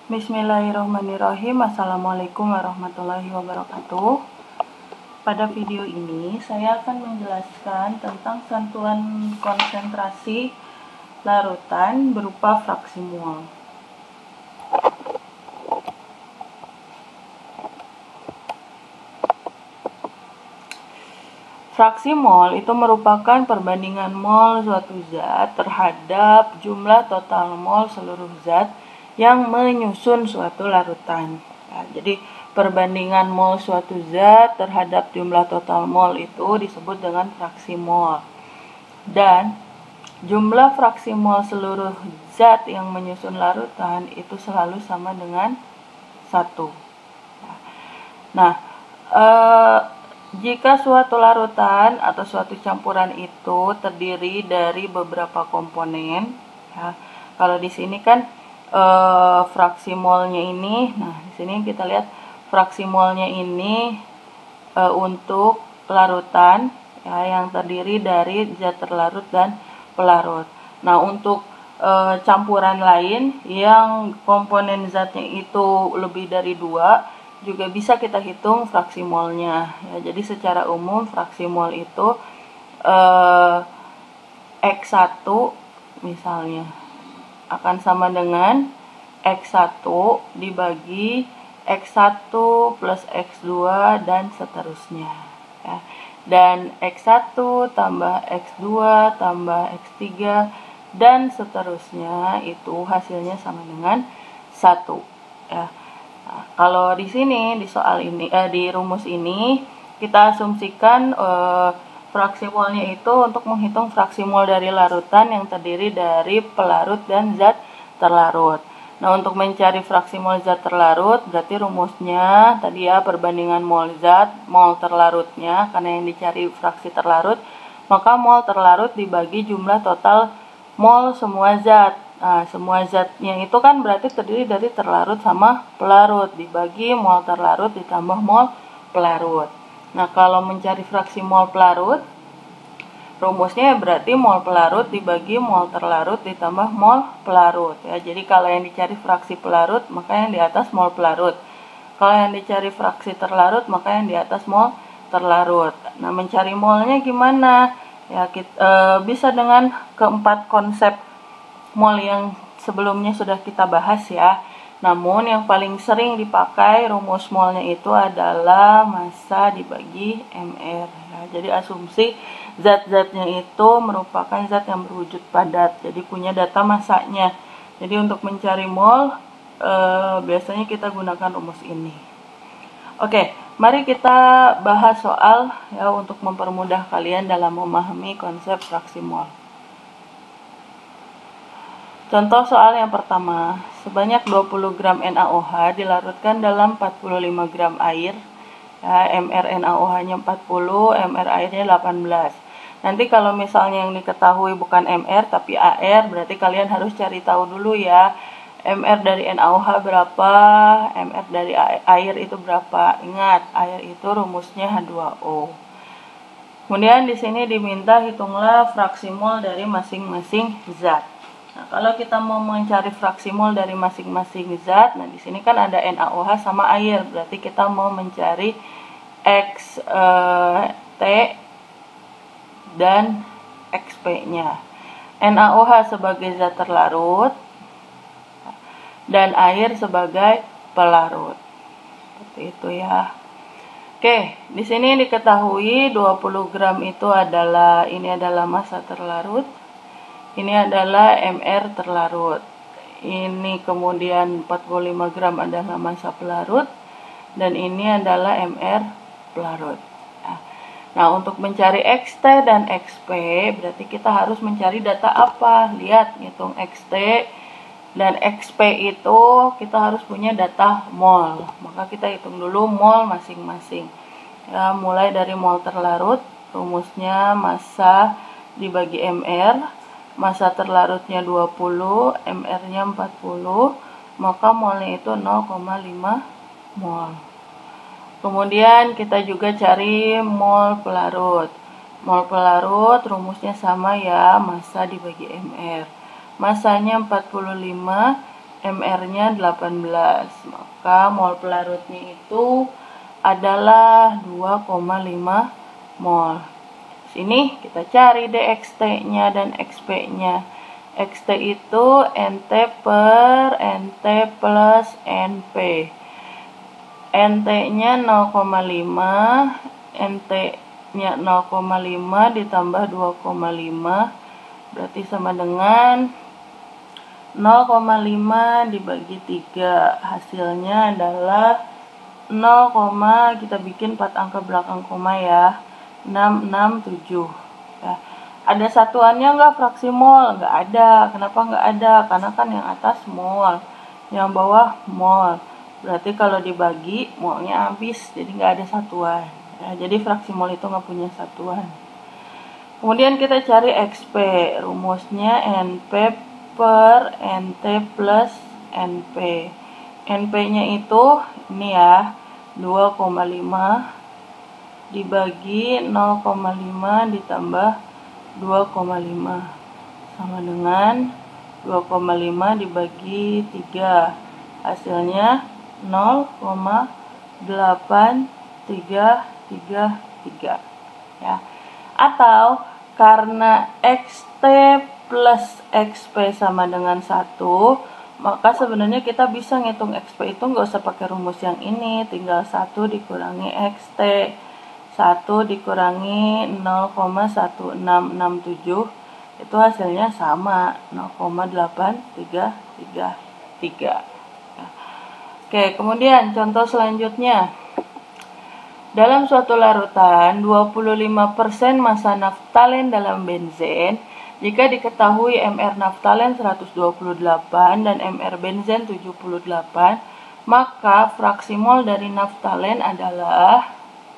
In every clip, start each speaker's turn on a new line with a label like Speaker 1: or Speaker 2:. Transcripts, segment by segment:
Speaker 1: Bismillahirrahmanirrahim. Assalamualaikum warahmatullahi wabarakatuh. Pada video ini saya akan menjelaskan tentang satuan konsentrasi larutan berupa fraksi mol. Fraksi mol itu merupakan perbandingan mol suatu zat terhadap jumlah total mol seluruh zat yang menyusun suatu larutan. Ya, jadi perbandingan mol suatu zat terhadap jumlah total mol itu disebut dengan fraksi mol. Dan jumlah fraksi mol seluruh zat yang menyusun larutan itu selalu sama dengan 1. Nah, jika suatu larutan atau suatu campuran itu terdiri dari beberapa komponen, ya, kalau di sini kan fraksi molnya ini, nah di sini kita lihat fraksi molnya ini untuk larutan ya, yang terdiri dari zat terlarut dan pelarut. Nah, untuk campuran lain yang komponen zatnya itu lebih dari 2 juga bisa kita hitung fraksi molnya. Ya, jadi secara umum fraksi mol itu X1 misalnya akan sama dengan X1 dibagi X1 plus X2 dan seterusnya. Ya. Dan X1 tambah X2 tambah X3 dan seterusnya itu hasilnya sama dengan 1. Ya. Nah, kalau di sini di soal ini di rumus ini kita asumsikan fraksi molnya itu untuk menghitung fraksi mol dari larutan yang terdiri dari pelarut dan zat terlarut. Nah, untuk mencari fraksi mol zat terlarut berarti rumusnya tadi ya perbandingan mol zat mol terlarutnya, karena yang dicari fraksi terlarut maka mol terlarut dibagi jumlah total mol semua zat. Nah, semua zatnya itu kan berarti terdiri dari terlarut sama pelarut dibagi mol terlarut ditambah mol pelarut. Nah, kalau mencari fraksi mol pelarut, rumusnya berarti mol pelarut dibagi mol terlarut ditambah mol pelarut. Ya, jadi kalau yang dicari fraksi pelarut, maka yang di atas mol pelarut. Kalau yang dicari fraksi terlarut, maka yang di atas mol terlarut. Nah, mencari molnya gimana? Ya, bisa dengan keempat konsep mol yang sebelumnya sudah kita bahas ya. Namun yang paling sering dipakai rumus molnya itu adalah massa dibagi MR. Ya, jadi asumsi zat-zatnya itu merupakan zat yang berwujud padat. Jadi punya data massanya. Jadi untuk mencari mol biasanya kita gunakan rumus ini. Oke, mari kita bahas soal ya untuk mempermudah kalian dalam memahami konsep fraksi mol. Contoh soal yang pertama, sebanyak 20 gram NaOH dilarutkan dalam 45 gram air. Ya, MR NaOH-nya 40, MR airnya 18. Nanti kalau misalnya yang diketahui bukan MR tapi AR, berarti kalian harus cari tahu dulu ya. MR dari NaOH berapa, MR dari air itu berapa. Ingat, air itu rumusnya H2O. Kemudian di sini diminta hitunglah fraksi mol dari masing-masing zat. Nah, kalau kita mau mencari fraksi mol dari masing-masing zat, nah di sini kan ada NaOH sama air, berarti kita mau mencari XT dan XP-nya. NaOH sebagai zat terlarut dan air sebagai pelarut. Seperti itu ya. Oke, di sini diketahui 20 gram itu adalah massa terlarut. Ini adalah MR terlarut. Ini kemudian 45 gram adalah massa pelarut. Dan ini adalah MR pelarut. Nah, untuk mencari XT dan XP, berarti kita harus mencari data apa? Lihat, ngitung XT dan XP itu kita harus punya data mol. Maka kita hitung dulu mol masing-masing. Ya, mulai dari mol terlarut, rumusnya massa dibagi MR. Massa terlarutnya 20, MR-nya 40, maka molnya itu 0,5 mol. Kemudian kita juga cari mol pelarut. Mol pelarut rumusnya sama ya, massa dibagi MR. Massanya 45, MR-nya 18. Maka mol pelarutnya itu adalah 2,5 mol. Sini kita cari deh XT-nya dan XP-nya. XT itu NT per NT plus NP. NT-nya 0,5, NT-nya 0,5 ditambah 2,5, berarti sama dengan 0,5 dibagi 3. Hasilnya adalah 0, kita bikin 4 angka belakang koma ya, 667. Ya. Ada satuannya nggak fraksi mol? Nggak ada. Kenapa nggak ada? Karena kan yang atas mol, yang bawah mol. Berarti kalau dibagi, molnya habis, jadi nggak ada satuan. Ya, jadi fraksi mol itu nggak punya satuan. Kemudian kita cari XP. Rumusnya NP per NT plus NP. NP-nya itu, ini ya, 2,5 dibagi 0,5 ditambah 2,5. Sama dengan 2,5 dibagi 3. Hasilnya 0,8333 ya. Atau karena XT plus XP sama dengan 1, maka sebenarnya kita bisa ngitung XP itu nggak usah pakai rumus yang ini, tinggal 1 dikurangi XT. 1 dikurangi 0,1667, itu hasilnya sama 0,8333. Oke, kemudian contoh selanjutnya. Dalam suatu larutan, 25% massa naftalen dalam benzen. Jika diketahui MR naftalen 128 dan MR benzen 78, maka fraksi mol dari naftalen adalah,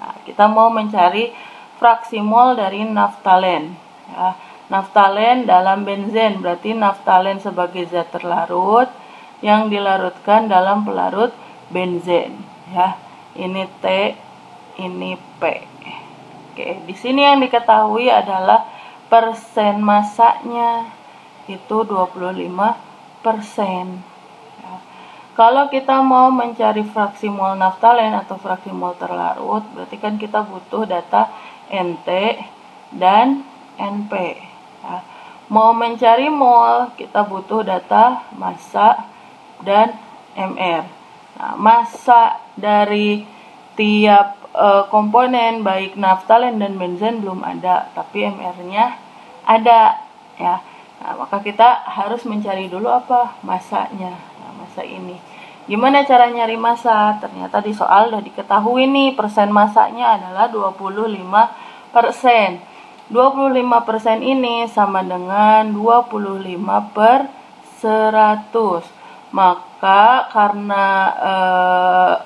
Speaker 1: nah, kita mau mencari fraksi mol dari naftalen. Ya, naftalen dalam benzen, berarti naftalen sebagai zat terlarut yang dilarutkan dalam pelarut benzen. Ya, ini T, ini P. Oke, di sini yang diketahui adalah persen masanya itu 25%. Ya. Kalau kita mau mencari fraksi mol naftalen atau fraksi mol terlarut, berarti kan kita butuh data NT dan NP. Ya. Mau mencari mol, kita butuh data massa dan MR. Nah, massa dari tiap komponen baik naftalen dan benzen belum ada, tapi MR-nya ada ya. Nah, maka kita harus mencari dulu apa massanya. Nah, massa ini. Gimana cara nyari massa? Ternyata di soal udah diketahui nih, persen massanya adalah 25%. 25% ini sama dengan 25 per 100. Maka karena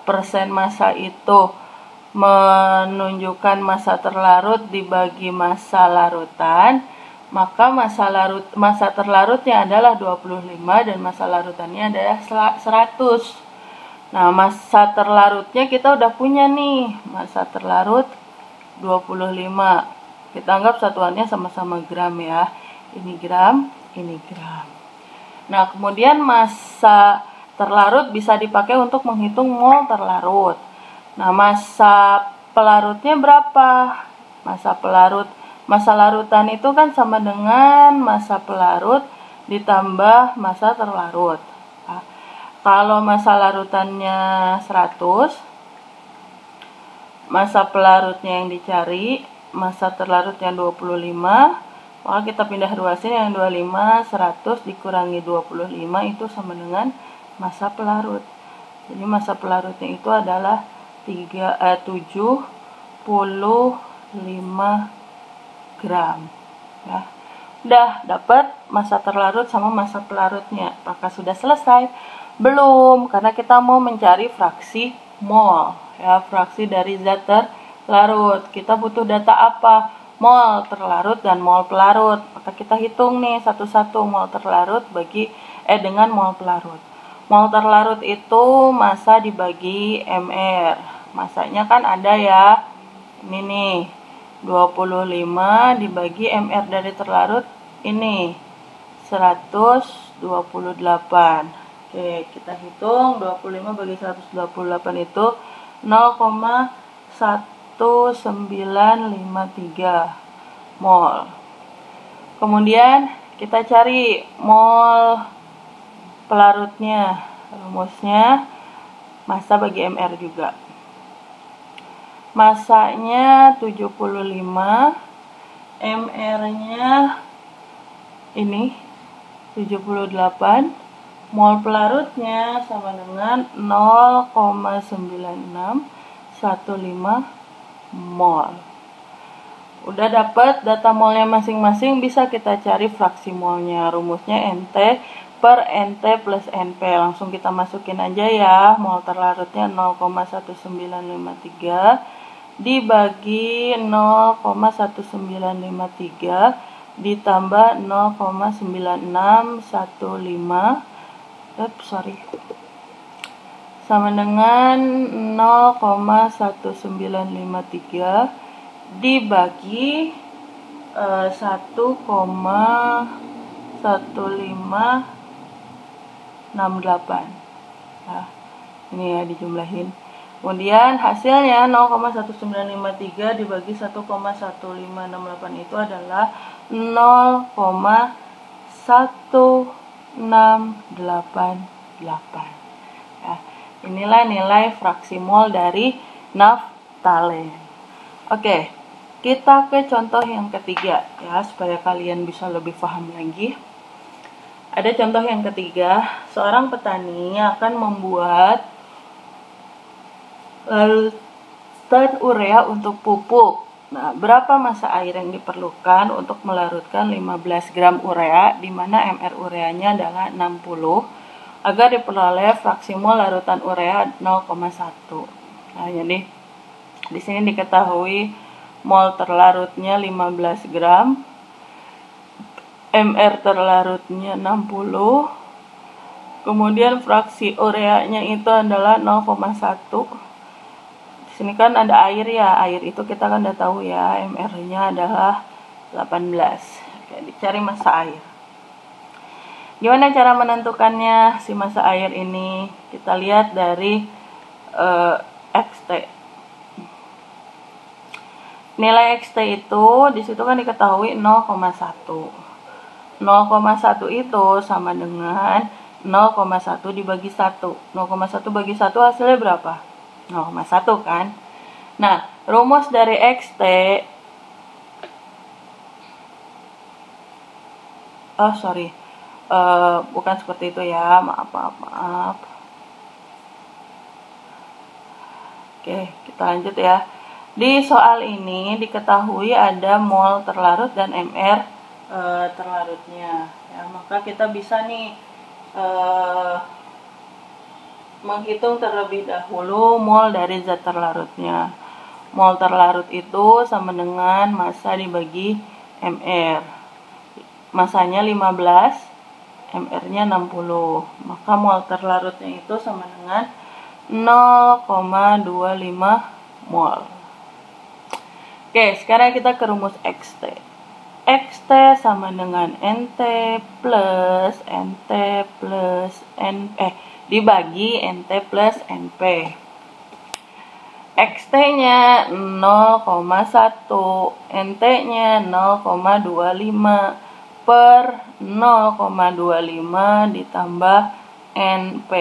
Speaker 1: persen massa itu menunjukkan massa terlarut dibagi massa larutan, maka massa terlarutnya adalah 25 dan massa larutannya adalah 100. Nah, massa terlarutnya kita udah punya nih, massa terlarut 25. Kita anggap satuannya sama-sama gram ya. Ini gram, ini gram. Nah, kemudian massa terlarut bisa dipakai untuk menghitung mol terlarut. Nah, massa pelarutnya berapa? Massa larutan itu kan sama dengan massa pelarut ditambah massa terlarut. Nah, kalau massa larutannya 100, massa pelarutnya yang dicari, massa terlarutnya 25, maka kita pindah ruasin yang 25, 100 dikurangi 25 itu sama dengan massa pelarut. Jadi massa pelarutnya itu adalah 75 gram. Ya. Udah dapat massa terlarut sama massa pelarutnya. Apakah sudah selesai? Belum, karena kita mau mencari fraksi mol. Ya, fraksi dari zat terlarut. Kita butuh data apa? Mol terlarut dan mol pelarut. Maka kita hitung nih satu-satu mol terlarut dengan mol pelarut. Mol terlarut itu massa dibagi MR. Massanya kan ada ya. Ini nih. 25 dibagi MR dari terlarut ini 128. Oke, kita hitung 25 bagi 128 itu 0,1953 mol. Kemudian kita cari mol pelarutnya. Rumusnya massa bagi MR juga. Massanya 75, MR-nya ini 78, mol pelarutnya sama dengan 0,9615 mol. Udah dapat data molnya masing-masing, bisa kita cari fraksi molnya. Rumusnya NT per NT plus NP. Langsung kita masukin aja ya. Mol terlarutnya 0,1953 dibagi 0,1953 ditambah 0,9615 sama dengan 0,1953 dibagi 1,1568. Nah, ini ya dijumlahin. Kemudian hasilnya 0,1953 dibagi 1,1568 itu adalah 0,1688. Nah, inilah nilai fraksi mol dari naftalen. Oke, kita ke contoh yang ketiga ya, supaya kalian bisa lebih paham lagi. Ada contoh yang ketiga, seorang petani akan membuat larutan urea untuk pupuk. Nah, berapa massa air yang diperlukan untuk melarutkan 15 gram urea, di mana MR ureanya adalah 60, agar diperoleh fraksi mol larutan urea 0,1. Nah, jadi di sini diketahui mol terlarutnya 15 gram, MR terlarutnya 60, kemudian fraksi ureanya itu adalah 0,1. Di sini kan ada air ya, air itu kita kan udah tahu ya, MR-nya adalah 18. Oke, dicari massa air. Gimana cara menentukannya si massa air ini? Kita lihat dari XT. Nilai XT itu disitu kan diketahui 0,1. 0,1 itu sama dengan 0,1 dibagi 1. 0,1 bagi 1 hasilnya berapa? 0,1 kan? Nah, rumus dari XT, bukan seperti itu ya, maaf. Oke, kita lanjut ya. Di soal ini diketahui ada mol terlarut dan MR terlarutnya. Ya, maka kita bisa nih menghitung terlebih dahulu mol dari zat terlarutnya. Mol terlarut itu sama dengan massa dibagi MR. Massanya 15, MR-nya 60. Maka mol terlarutnya itu sama dengan 0,25 mol. Oke, sekarang kita ke rumus XT. XT sama dengan NT plus dibagi NT plus NP. XT-nya 0,1, NT-nya 0,25 per 0,25 ditambah NP.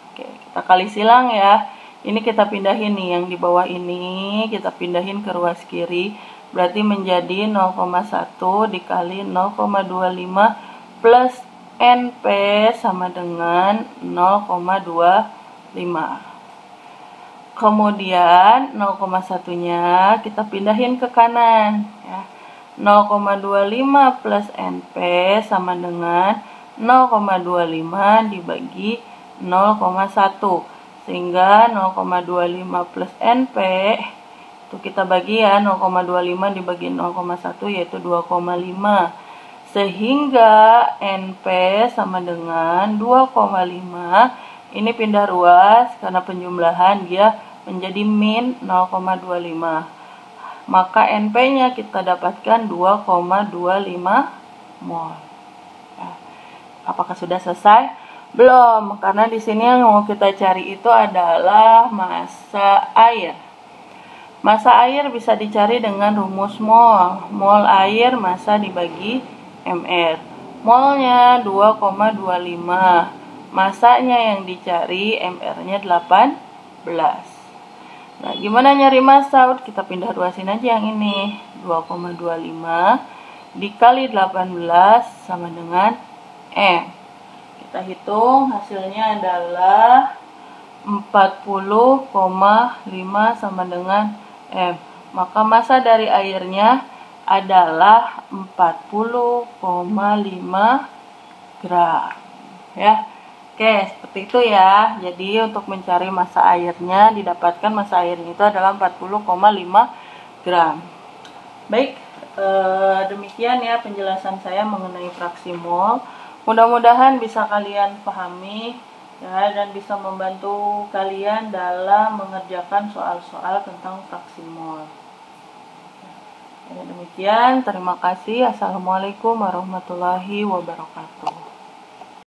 Speaker 1: Oke, kita kali silang ya. Ini kita pindahin nih, yang di bawah ini kita pindahin ke ruas kiri. Berarti menjadi 0,1 dikali 0,25 plus NP sama dengan 0,25. Kemudian 0,1-nya kita pindahin ke kanan ya. 0,25 plus NP sama dengan 0,25 dibagi 0,1. Sehingga 0,25 plus NP itu kita bagi ya, 0,25 dibagi 0,1 yaitu 2,5. Sehingga NP sama dengan 2,5. Ini pindah ruas karena penjumlahan dia menjadi min 0,25. Maka NP-nya kita dapatkan 2,25 mol. Nah, apakah sudah selesai? Belum, karena di sini yang mau kita cari itu adalah massa air. Massa air bisa dicari dengan rumus mol. Mol air massa dibagi mR. Molnya 2,25. Massanya yang dicari, mR-nya 18. Nah, gimana nyari massa? Kita pindah ruasin aja yang ini. 2,25 dikali 18 sama dengan M. Kita hitung, hasilnya adalah 40,5 sama dengan M. Maka massa dari airnya adalah 40,5 gram. Ya. Oke, seperti itu ya. Jadi untuk mencari massa airnya, didapatkan massa airnya itu adalah 40,5 gram. Baik, demikian ya penjelasan saya mengenai fraksi mol. Mudah-mudahan bisa kalian pahami ya, dan bisa membantu kalian dalam mengerjakan soal-soal tentang fraksi mol. Ya, demikian, terima kasih. Assalamualaikum warahmatullahi wabarakatuh.